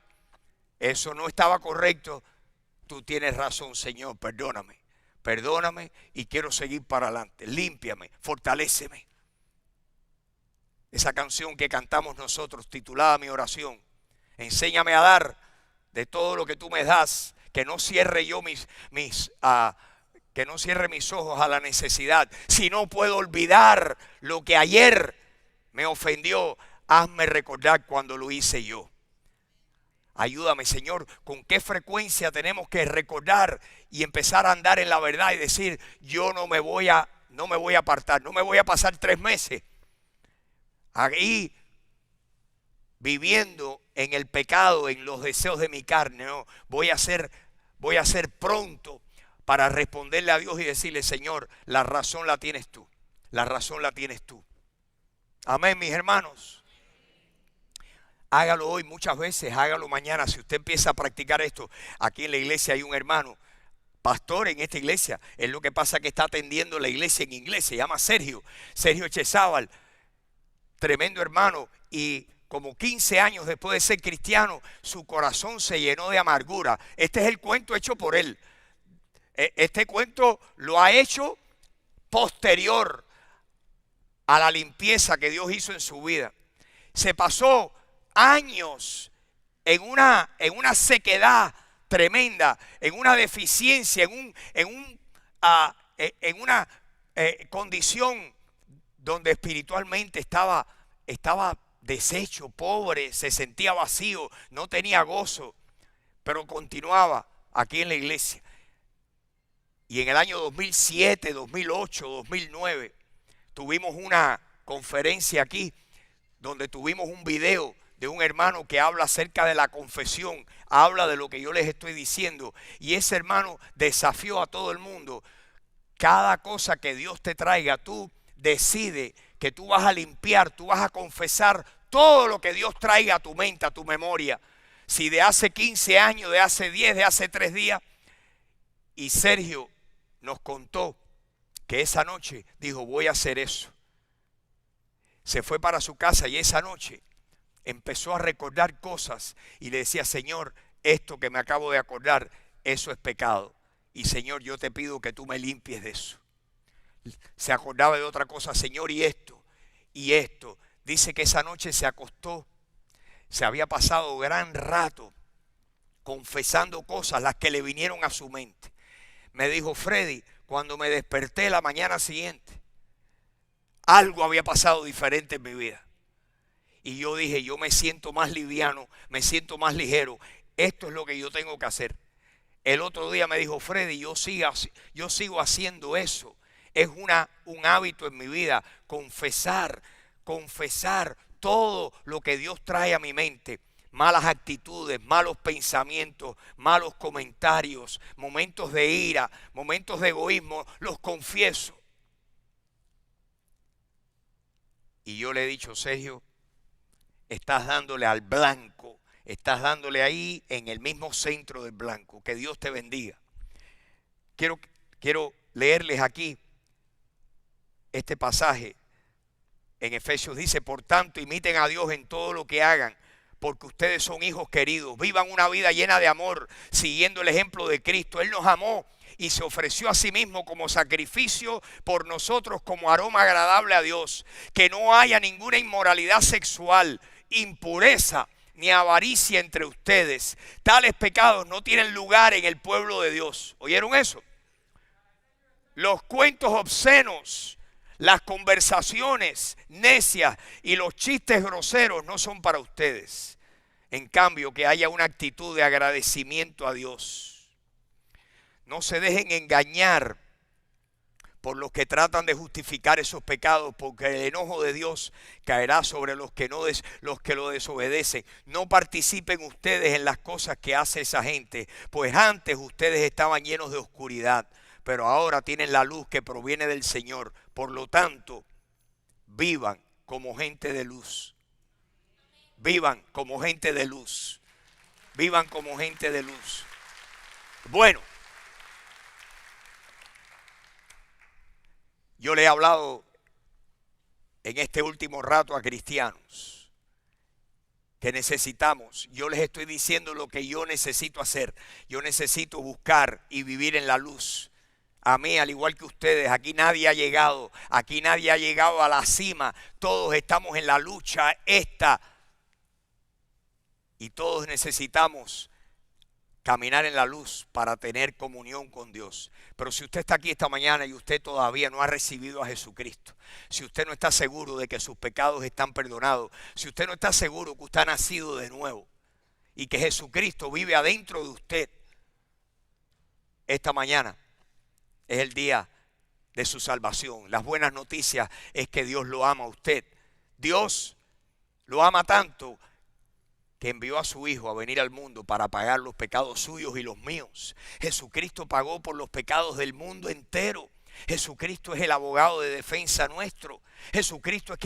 Eso no estaba correcto. Tú tienes razón, Señor, perdóname. Perdóname y quiero seguir para adelante. Límpiame, fortaléceme. Esa canción que cantamos nosotros, titulada Mi Oración. Enséñame a dar de todo lo que tú me das. Que no cierre yo que no cierre mis ojos a la necesidad. Si no puedo olvidar lo que ayer me ofendió, hazme recordar cuando lo hice yo. Ayúdame, Señor, con qué frecuencia tenemos que recordar y empezar a andar en la verdad y decir, yo no me voy a apartar, no me voy a pasar 3 meses ahí viviendo en el pecado, en los deseos de mi carne. No, voy a ser pronto para responderle a Dios y decirle, Señor, la razón la tienes tú, la razón la tienes tú. Amén, mis hermanos. Hágalo hoy muchas veces, hágalo mañana. Si usted empieza a practicar esto, aquí en la iglesia hay un hermano, pastor en esta iglesia. Es lo que pasa que está atendiendo la iglesia en inglés. Se llama Sergio Echezábal. Tremendo hermano. Y como 15 años después de ser cristiano, su corazón se llenó de amargura. Este es el cuento hecho por él. Este cuento lo ha hecho posterior a la limpieza que Dios hizo en su vida. Se pasó años en una sequedad tremenda, en una deficiencia, en una condición donde espiritualmente estaba deshecho, pobre, se sentía vacío, no tenía gozo, pero continuaba aquí en la iglesia. Y en el año 2007, 2008, 2009, tuvimos una conferencia aquí donde tuvimos un video de un hermano que habla acerca de la confesión, habla de lo que yo les estoy diciendo, y ese hermano desafió a todo el mundo. Cada cosa que Dios te traiga, tú decide que tú vas a limpiar, tú vas a confesar todo lo que Dios traiga a tu mente, a tu memoria. Si de hace 15 años, de hace 10, de hace 3 días. Y Sergio nos contó que esa noche dijo, voy a hacer eso. Se fue para su casa y esa noche empezó a recordar cosas y le decía, Señor, esto que me acabo de acordar, eso es pecado. Y Señor, yo te pido que tú me limpies de eso. Se acordaba de otra cosa, Señor, y esto, y esto. Dice que esa noche se acostó, se había pasado gran rato confesando cosas, las que le vinieron a su mente. Me dijo, Freddy, cuando me desperté la mañana siguiente, algo había pasado diferente en mi vida. Y yo dije, yo me siento más liviano, me siento más ligero. Esto es lo que yo tengo que hacer. El otro día me dijo, Freddy, yo sigo haciendo eso. Es un hábito en mi vida, confesar todo lo que Dios trae a mi mente. Malas actitudes, malos pensamientos, malos comentarios, momentos de ira, momentos de egoísmo, los confieso. Y yo le he dicho, Sergio, estás dándole al blanco, estás dándole ahí en el mismo centro del blanco. Que Dios te bendiga. Quiero leerles aquí este pasaje. En Efesios dice, por tanto, imiten a Dios en todo lo que hagan, porque ustedes son hijos queridos. Vivan una vida llena de amor, siguiendo el ejemplo de Cristo. Él nos amó y se ofreció a sí mismo como sacrificio por nosotros, como aroma agradable a Dios. Que no haya ninguna inmoralidad sexual, impureza ni avaricia entre ustedes. Tales pecados no tienen lugar en el pueblo de Dios. ¿Oyeron eso? Los cuentos obscenos, las conversaciones necias y los chistes groseros no son para ustedes. En cambio, que haya una actitud de agradecimiento a Dios. No se dejen engañar por los que tratan de justificar esos pecados, porque el enojo de Dios caerá sobre los que lo desobedecen. No participen ustedes en las cosas que hace esa gente, pues antes ustedes estaban llenos de oscuridad, pero ahora tienen la luz que proviene del Señor. Por lo tanto, vivan como gente de luz. Vivan como gente de luz. Vivan como gente de luz. Bueno, yo le he hablado en este último rato a cristianos que necesitamos. Yo les estoy diciendo lo que yo necesito hacer. Yo necesito buscar y vivir en la luz. A mí, al igual que ustedes, aquí nadie ha llegado a la cima. Todos estamos en la lucha esta. Y todos necesitamos caminar en la luz para tener comunión con Dios. Pero si usted está aquí esta mañana y usted todavía no ha recibido a Jesucristo, si usted no está seguro de que sus pecados están perdonados, si usted no está seguro que usted ha nacido de nuevo y que Jesucristo vive adentro de usted, esta mañana es el día de su salvación. Las buenas noticias es que Dios lo ama a usted. Dios lo ama tanto que envió a su Hijo a venir al mundo para pagar los pecados suyos y los míos. Jesucristo pagó por los pecados del mundo entero. Jesucristo es el abogado de defensa nuestro. Jesucristo es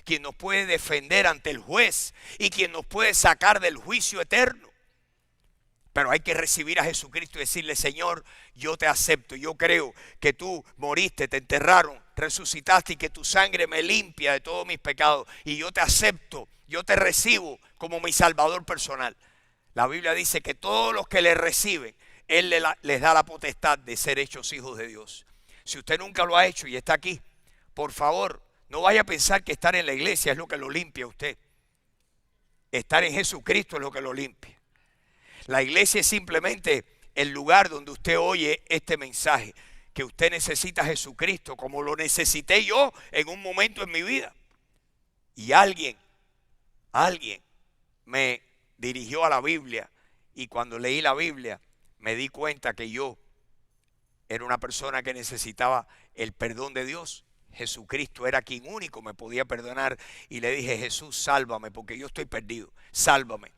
quien nos puede defender ante el juez y quien nos puede sacar del juicio eterno. Pero hay que recibir a Jesucristo y decirle, Señor, yo te acepto. Yo creo que tú moriste, te enterraron, resucitaste y que tu sangre me limpia de todos mis pecados. Y yo te acepto, yo te recibo como mi Salvador personal. La Biblia dice que todos los que le reciben, Él les da la potestad de ser hechos hijos de Dios. Si usted nunca lo ha hecho y está aquí, por favor, no vaya a pensar que estar en la iglesia es lo que lo limpia a usted. Estar en Jesucristo es lo que lo limpia. La iglesia es simplemente el lugar donde usted oye este mensaje, que usted necesita a Jesucristo como lo necesité yo en un momento en mi vida. Y alguien Alguien me dirigió a la Biblia y cuando leí la Biblia me di cuenta que yo era una persona que necesitaba el perdón de Dios. Jesucristo era quien único me podía perdonar y le dije: Jesús, sálvame porque yo estoy perdido, sálvame.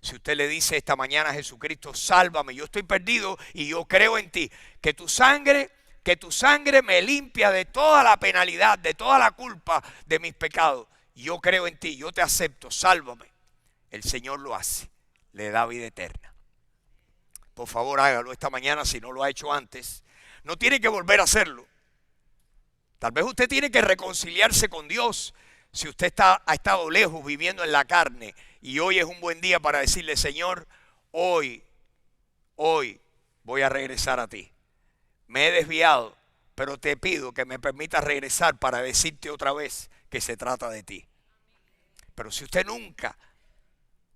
Si usted le dice esta mañana a Jesucristo: sálvame, yo estoy perdido y yo creo en ti, que tu sangre me limpia de toda la penalidad, de toda la culpa de mis pecados. Yo creo en ti, yo te acepto, sálvame. El Señor lo hace, le da vida eterna. Por favor, hágalo esta mañana si no lo ha hecho antes. No tiene que volver a hacerlo. Tal vez usted tiene que reconciliarse con Dios si usted ha estado lejos viviendo en la carne. Y hoy es un buen día para decirle: Señor, hoy voy a regresar a ti. Me he desviado, pero te pido que me permitas regresar para decirte otra vez que se trata de ti. Pero si usted nunca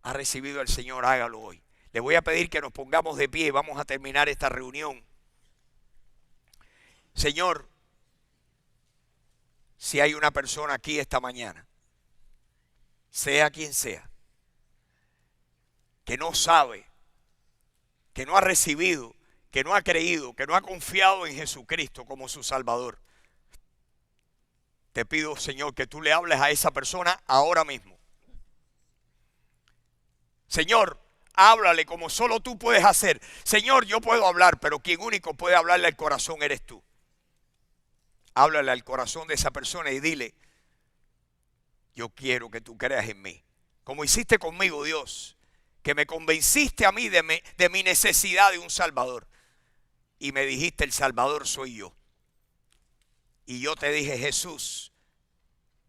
ha recibido al Señor, hágalo hoy. Le voy a pedir que nos pongamos de pie y vamos a terminar esta reunión. Señor, si hay una persona aquí esta mañana, sea quien sea, que no sabe, que no ha recibido, que no ha creído, que no ha confiado en Jesucristo como su Salvador, te pido, Señor, que tú le hables a esa persona ahora mismo. Señor, háblale como solo tú puedes hacer. Señor, yo puedo hablar, pero quien único puede hablarle al corazón eres tú. Háblale al corazón de esa persona y dile: yo quiero que tú creas en mí, como hiciste conmigo, Dios, que me convenciste a mí de mi necesidad de un Salvador. Y me dijiste: el Salvador soy yo. Y yo te dije: Jesús,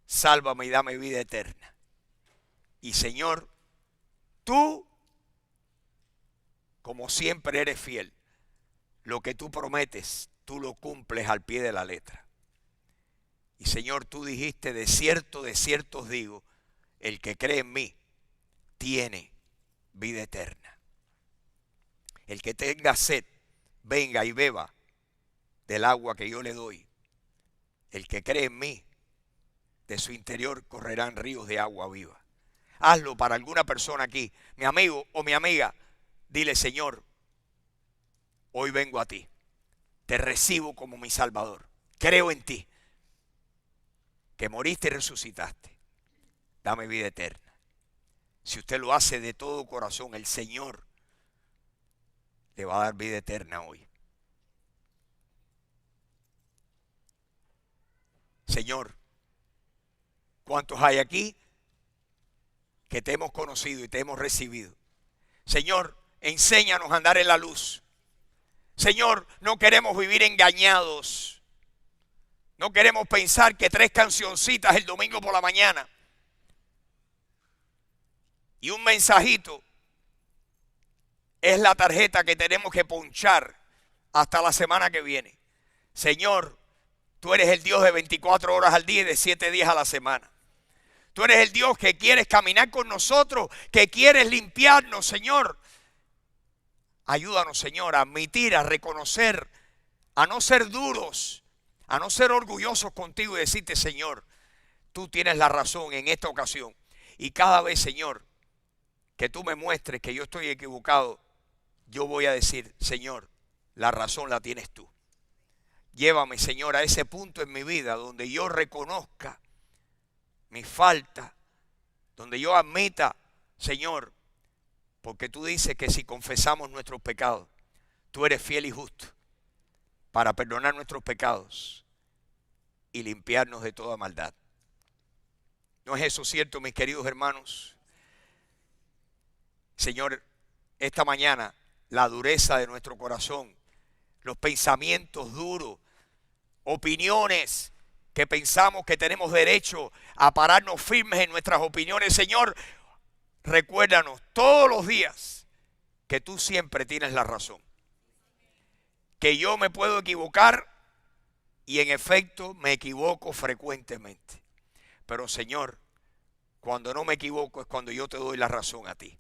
sálvame y dame vida eterna. Y Señor, tú, como siempre, eres fiel. Lo que tú prometes, tú lo cumples al pie de la letra. Y Señor, tú dijiste: de cierto os digo, el que cree en mí tiene vida eterna. El que tenga sed, venga y beba del agua que yo le doy. El que cree en mí, de su interior correrán ríos de agua viva. Hazlo para alguna persona aquí, mi amigo o mi amiga. Dile: Señor, hoy vengo a ti, te recibo como mi Salvador, creo en ti, que moriste y resucitaste, dame vida eterna. Si usted lo hace de todo corazón, el Señor le va a dar vida eterna hoy. Señor, ¿cuántos hay aquí que te hemos conocido y te hemos recibido? Señor, enséñanos a andar en la luz. Señor, no queremos vivir engañados. No queremos pensar que 3 cancioncitas el domingo por la mañana y un mensajito es la tarjeta que tenemos que ponchar hasta la semana que viene. Señor, tú eres el Dios de 24 horas al día y de 7 días a la semana. Tú eres el Dios que quieres caminar con nosotros, que quieres limpiarnos, Señor. Ayúdanos, Señor, a admitir, a reconocer, a no ser duros, a no ser orgullosos contigo y decirte: Señor, tú tienes la razón en esta ocasión. Y cada vez, Señor, que tú me muestres que yo estoy equivocado, yo voy a decir: Señor, la razón la tienes tú. Llévame, Señor, a ese punto en mi vida donde yo reconozca mi falta, donde yo admita, Señor, porque tú dices que si confesamos nuestros pecados, tú eres fiel y justo para perdonar nuestros pecados y limpiarnos de toda maldad. ¿No es eso cierto, mis queridos hermanos? Señor, esta mañana la dureza de nuestro corazón, los pensamientos duros, opiniones que pensamos que tenemos derecho a pararnos firmes en nuestras opiniones. Señor, recuérdanos todos los días que tú siempre tienes la razón. Que yo me puedo equivocar y en efecto me equivoco frecuentemente. Pero Señor, cuando no me equivoco es cuando yo te doy la razón a ti.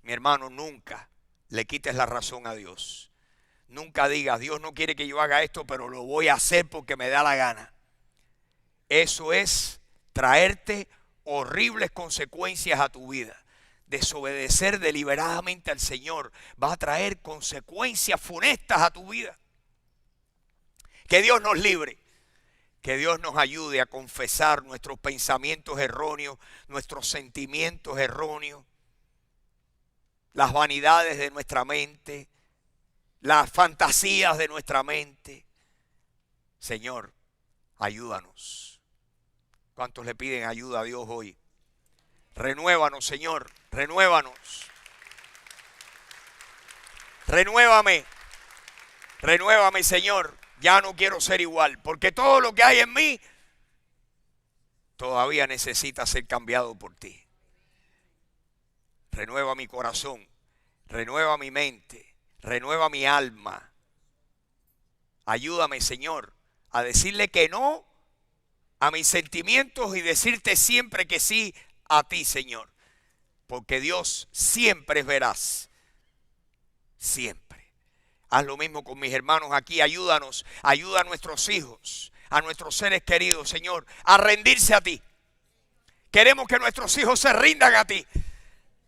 Mi hermano, nunca le quites la razón a Dios. Nunca digas: Dios no quiere que yo haga esto, pero lo voy a hacer porque me da la gana. Eso es traerte horribles consecuencias a tu vida. Desobedecer deliberadamente al Señor va a traer consecuencias funestas a tu vida. Que Dios nos libre. Que Dios nos ayude a confesar nuestros pensamientos erróneos, nuestros sentimientos erróneos, las vanidades de nuestra mente, las fantasías de nuestra mente. Señor, ayúdanos. ¿Cuántos le piden ayuda a Dios hoy? Renuévanos, Señor, renuévanos. Renuévame, renuévame, Señor. Ya no quiero ser igual, porque todo lo que hay en mí todavía necesita ser cambiado por ti. Renueva mi corazón, renueva mi mente, renueva mi alma. Ayúdame, Señor, a decirle que no a mis sentimientos y decirte siempre que sí a ti, Señor. Porque Dios siempre es veraz, siempre. Haz lo mismo con mis hermanos aquí, ayúdanos, ayuda a nuestros hijos, a nuestros seres queridos, Señor, a rendirse a ti. Queremos que nuestros hijos se rindan a ti.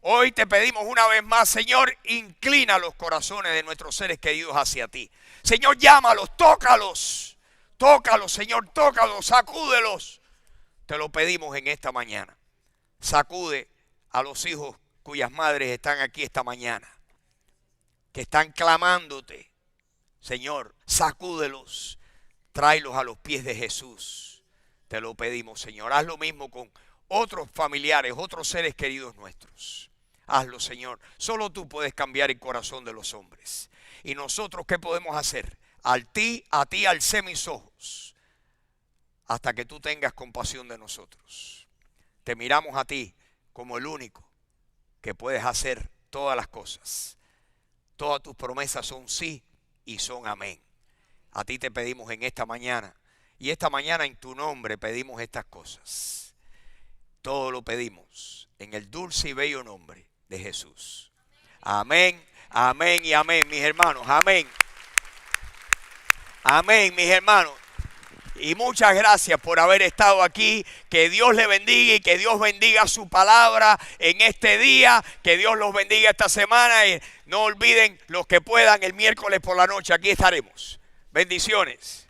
Hoy te pedimos una vez más, Señor, inclina los corazones de nuestros seres queridos hacia ti. Señor, llámalos, tócalos, tócalos, Señor, tócalos, sacúdelos. Te lo pedimos en esta mañana. Sacude a los hijos cuyas madres están aquí esta mañana, que están clamándote. Señor, sacúdelos, tráelos a los pies de Jesús. Te lo pedimos, Señor. Haz lo mismo con otros familiares, otros seres queridos nuestros. Hazlo, Señor. Solo tú puedes cambiar el corazón de los hombres. ¿Y nosotros qué podemos hacer? A ti alcé mis ojos hasta que tú tengas compasión de nosotros. Te miramos a ti como el único que puedes hacer todas las cosas. Todas tus promesas son sí y son amén. A ti te pedimos en esta mañana. Y esta mañana en tu nombre pedimos estas cosas. Todo lo pedimos en el dulce y bello nombre de Jesús. Amén, amén y amén, mis hermanos. Amén. Amén, mis hermanos. Y muchas gracias por haber estado aquí. Que Dios le bendiga y que Dios bendiga su palabra en este día. Que Dios los bendiga esta semana. Y no olviden, los que puedan, el miércoles por la noche aquí estaremos. Bendiciones.